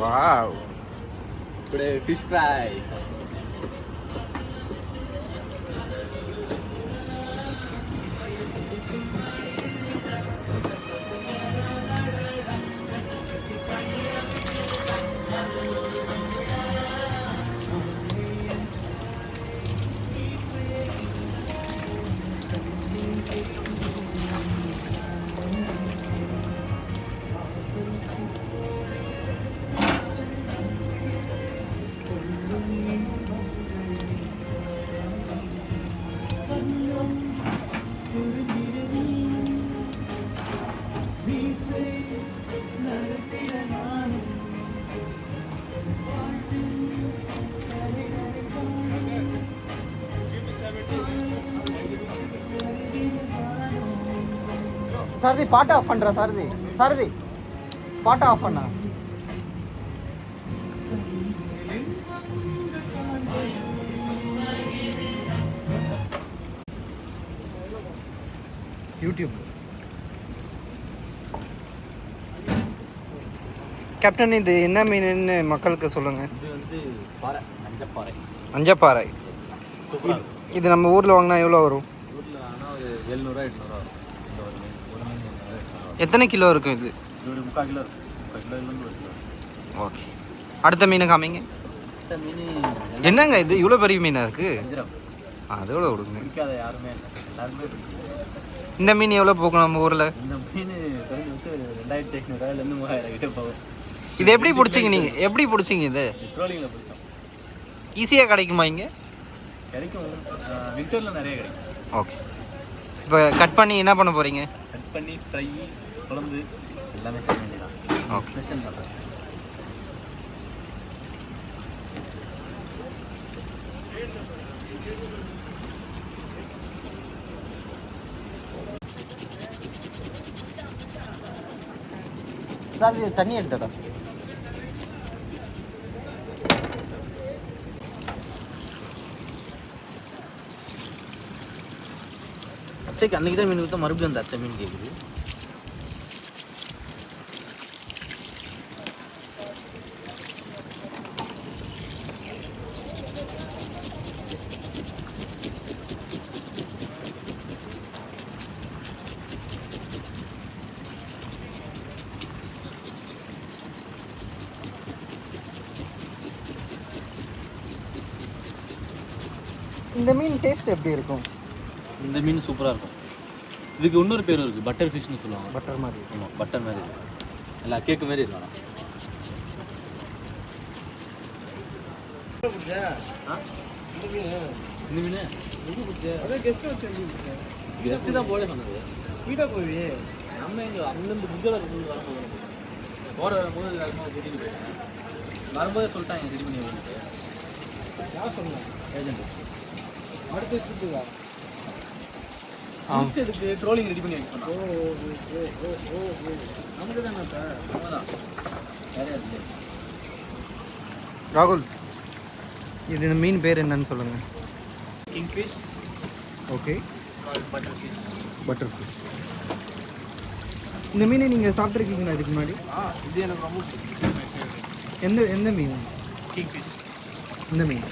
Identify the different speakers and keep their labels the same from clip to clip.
Speaker 1: Wow.
Speaker 2: Today fish fry.
Speaker 1: Sarathi பாட்டை off பண்ணுறா. சாரதி பாட்டை ஆஃப் பண்ணா. யூடியூப் கேப்டன், இது என்ன மீனுன்னு மக்களுக்கு சொல்லுங்க.
Speaker 2: இது வந்து பாறை, அஞ்சப்பாறை.
Speaker 1: அஞ்சப்பாறை. இது நம்ம ஊரில் வாங்கினா எவ்வளோ வரும்?
Speaker 2: ஊரில் ஆனால் ஒரு 700 800 வரும்.
Speaker 1: எத்தனை கிலோ இருக்கும் இது?
Speaker 2: ஒரு 3/4 கிலோ இருக்கும். 3/4 கிலோலேருந்து 1 கிலோ.
Speaker 1: ஓகே, அடுத்த மீனை காமிங்க.
Speaker 2: அடுத்த மீன்
Speaker 1: என்னங்க இது இவ்வளோ பெரிய மீனாக இருக்குது?
Speaker 2: வஞ்சிரம்.
Speaker 1: அதோட விடுங்க.
Speaker 2: பிடிக்காத யாருமே இல்லை, எல்லாருமே பிடிக்கும்.
Speaker 1: இந்த மீன் எவ்வளோ போகும் நம்ம ஊரில்?
Speaker 2: இந்த மீன் குறைஞ்சி வந்து 2500 3000 கிட்ட போகும்.
Speaker 1: இது எப்படி பிடிச்சிங்க நீங்கள்? எப்படி பிடிச்சிங்க இது?
Speaker 2: ட்ரோலிங்கில் பிடிச்சோம்.
Speaker 1: ஈஸியாக கிடைக்குமா இங்கே?
Speaker 2: கிடைக்கும், வின்டரில் நிறைய கிடைக்கும்.
Speaker 1: ஓகே, இப்போ கட் பண்ணி என்ன பண்ண போகிறீங்க?
Speaker 2: கட் பண்ணி ஃப்ரை, குழம்பு எல்லாமே செய்ய வேண்டியதான்.
Speaker 1: ஓகே,
Speaker 2: ஸ்பெஷல் பண்ணுறேன்.
Speaker 1: சார் இது தண்ணி எடுத்துடா.
Speaker 2: அத்தைக்கு அன்றைக்கி தான் மீன் கொடுத்தா மறுபடியும் அந்த அத்தை மீன் கேட்குது.
Speaker 1: இந்த மீன் டேஸ்ட் எப்படி இருக்கும்?
Speaker 2: இந்த மீன் சூப்பராக இருக்கும். இதுக்கு இன்னொரு பேர் இருக்குது, பட்டர் ஃபிஷ்னு சொல்லுவாங்க.
Speaker 1: பட்டர் மாதிரி.
Speaker 2: ஆமாம், பட்டர் மாதிரி இருக்கும். எல்லா கேக்கு மாதிரி இருக்கும். இந்த மீன் கெஸ்ட்டு தான் போட சொன்னது. வீட்டாக போய் நம்ம எங்கள் அங்கேருந்து புத்தல இருந்து வரும்போது போகிற வரும்போது எல்லாருமே கூட்டிகிட்டு போயிட்டேன். வரும்போதே சொல்லிட்டாங்க ரெடி பண்ணி வேணுட்டு. யார் சொன்னேன்? ஏஜென்ட். அடுத்து சுற்றுதா இதுக்கு ட்ரோலிங் ரெடி பண்ணி வைக்க சொன்னாங்க. நமக்கு தானே நம்ம தான் வேறையா இருக்கு.
Speaker 1: ராகுல், இது இந்த மீன் பேர் என்னன்னு சொல்லுங்கள்.
Speaker 2: King fish.
Speaker 1: Okay,
Speaker 2: butter fish.
Speaker 1: Butter fish. இந்த மீனை நீங்கள் சாப்பிட்ருக்கீங்களா இதுக்கு முன்னாடி?
Speaker 2: இது எனக்கு ரொம்ப பிடிக்கும்.
Speaker 1: எந்த மீன்?
Speaker 2: King fish.
Speaker 1: இந்த மீன்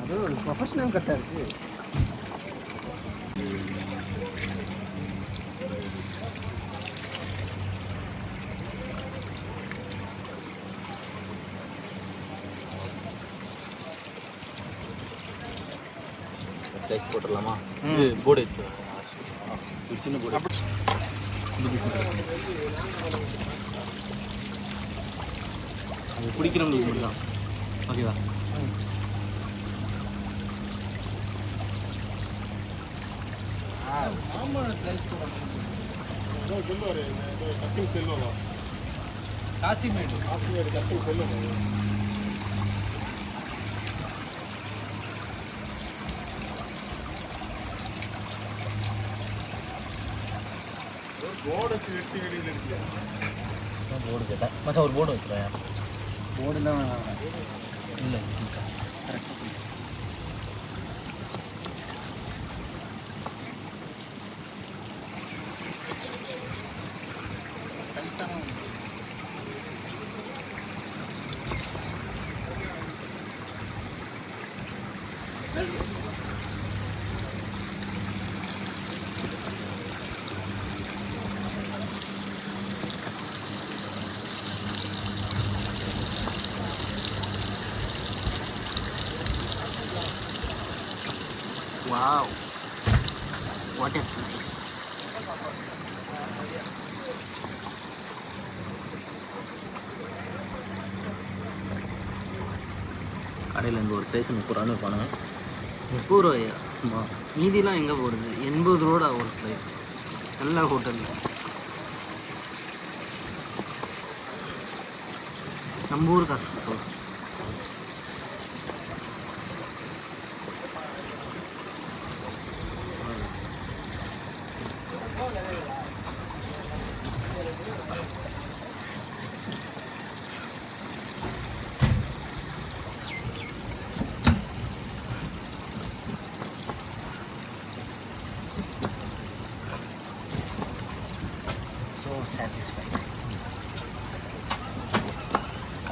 Speaker 1: அது ஒரு ப்ரொஃபஷனல் கட்டாக இருக்குது.
Speaker 2: ஸ்லைஸ் போட்டுடலாமா? இது போர்டு வச்சு சின்ன போர்டு. அது பிடிக்கிறவங்களுக்கு மட்டும் தான். ஓகேவா?
Speaker 1: காசிமேடு கட்டிங் செல்லுங்க.
Speaker 2: போர்டு கேட்டேன் மச்சான், ஒரு போர்டு வச்சுருவேன்.
Speaker 1: போர்டுலாம் வேணாம்.
Speaker 2: இல்லை
Speaker 1: கரெக்டாக சைஸான wow, what is nice.
Speaker 2: கடையில் இருந்து ஒரு சைஸ் 30 ரூபான்னு விற்பானுங்க.
Speaker 1: 30 ரூபாயா?
Speaker 2: ஆமாம்.
Speaker 1: மீதிலாம் எங்கே போடுது? 80 ரூபா ஒரு ஸ்லைஸ். நல்ல ஹோட்டலில் நம்ம ஊர் காசு சொல்கிறேன். So satisfied.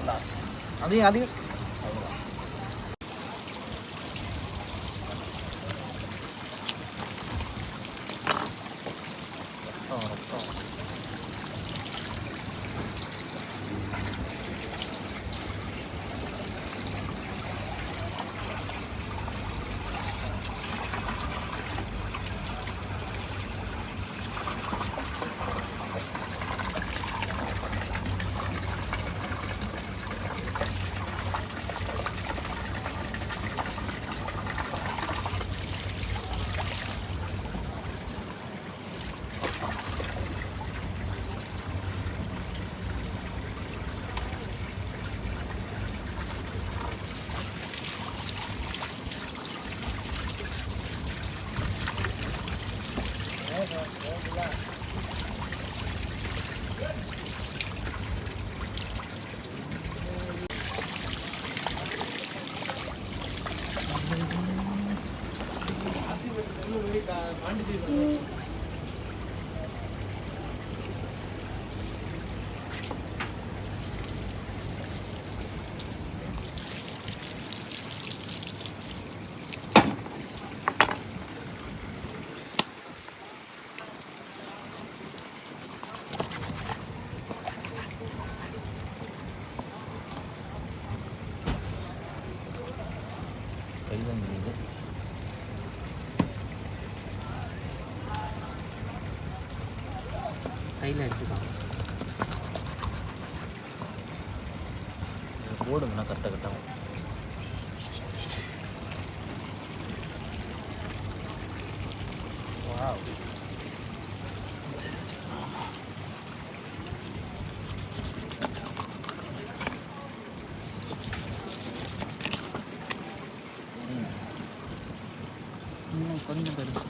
Speaker 1: Alas. அதையும்
Speaker 2: கைதான் முடியுது.
Speaker 1: சைடில் எடுத்துக்கலாம்.
Speaker 2: போடுங்கன்னா கரெக்டாக கட்டாகும்.
Speaker 1: Wow. இன்னும் கொஞ்சம் பெருசு.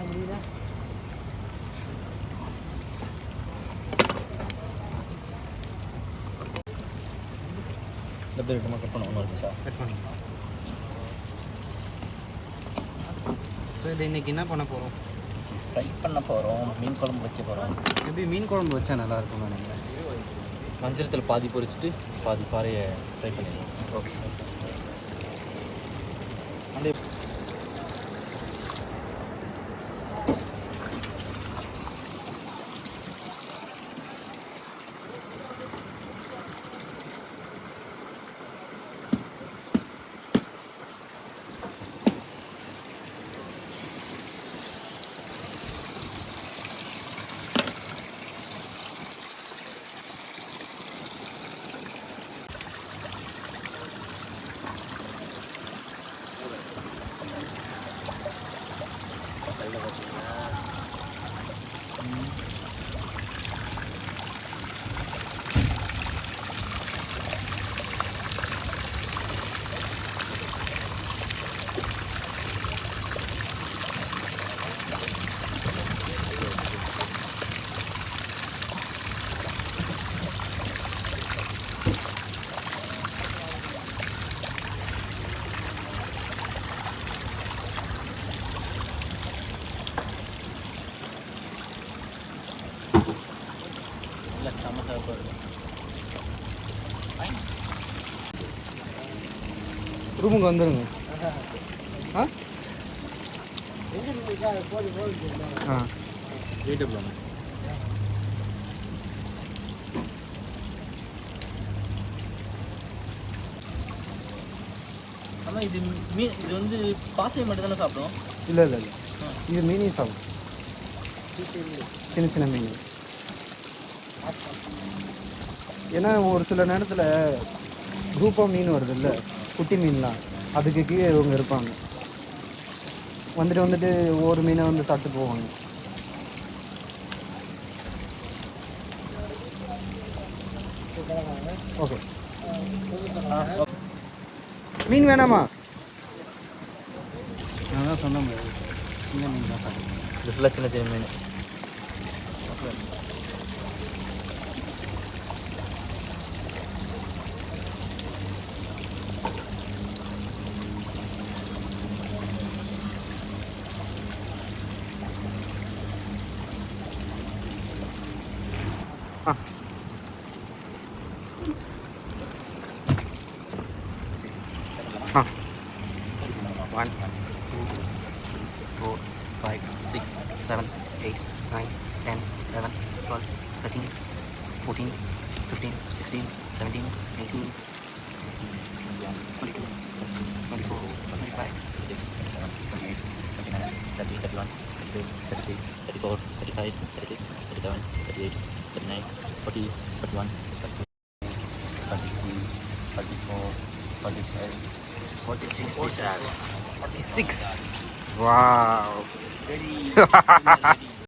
Speaker 1: முடியுதா?
Speaker 2: இந்த பேர் விட்டுமா கட் பண்ண ஒன்றும் இருக்கு சார்.
Speaker 1: கட் பண்ணிக்கலாம். ஸோ இதை இன்றைக்கி என்ன பண்ண போகிறோம்?
Speaker 2: ஃப்ரை பண்ண போகிறோம். மீன் குழம்பு வைக்க போகிறோம்.
Speaker 1: எப்படி மீன் குழம்பு வச்சா நல்லாயிருக்கும் நினைக்கிறேன்.
Speaker 2: மஞ்சள் பாதி பொரிச்சிட்டு பாதி பாறையை ஃப்ரை பண்ணிடலாம்.
Speaker 1: ஓகே.
Speaker 2: அப்படியே இல்லை செம்ம சாப்பாக இருக்கும்.
Speaker 1: ரூமுக்கு வந்துடுங்க. ஆ ஆ
Speaker 2: வெயிட்டபிள் ஒன்று. ஆனால் இது இது வந்து பாசையை மட்டும் தானே சாப்பிடும்?
Speaker 1: இல்லை இல்லை இல்லை, இது மீனையும் சாப்பிடும். சின்ன சின்ன மீன். ஏன்னா ஒரு சில நேரத்தில் குரூப்பாக மீன் வருது இல்லை, குட்டி மீன்லாம், அதுக்கு கீழே இவங்க இருப்பாங்க. வந்துட்டு ஒவ்வொரு மீனை வந்து சாப்பிட்டு போவாங்க. ஓகே, மீன் வேணாமா? நான் தான் சொன்ன மாதிரி சின்ன மீன் தான் சாப்பிடுவேன்.
Speaker 2: இது ஃபுல்லாக சின்ன சின்ன மீன்.
Speaker 1: ஆ
Speaker 2: 1 2 4 5 6 7 8 9 10 11 12 13 14 15 16 17 18 22 24 25 26 27 28 29 30 31 32 33 34 35 36 37 38 39 40 41 43 44 45 46 pieces. 46.
Speaker 1: Wow.
Speaker 2: Ready.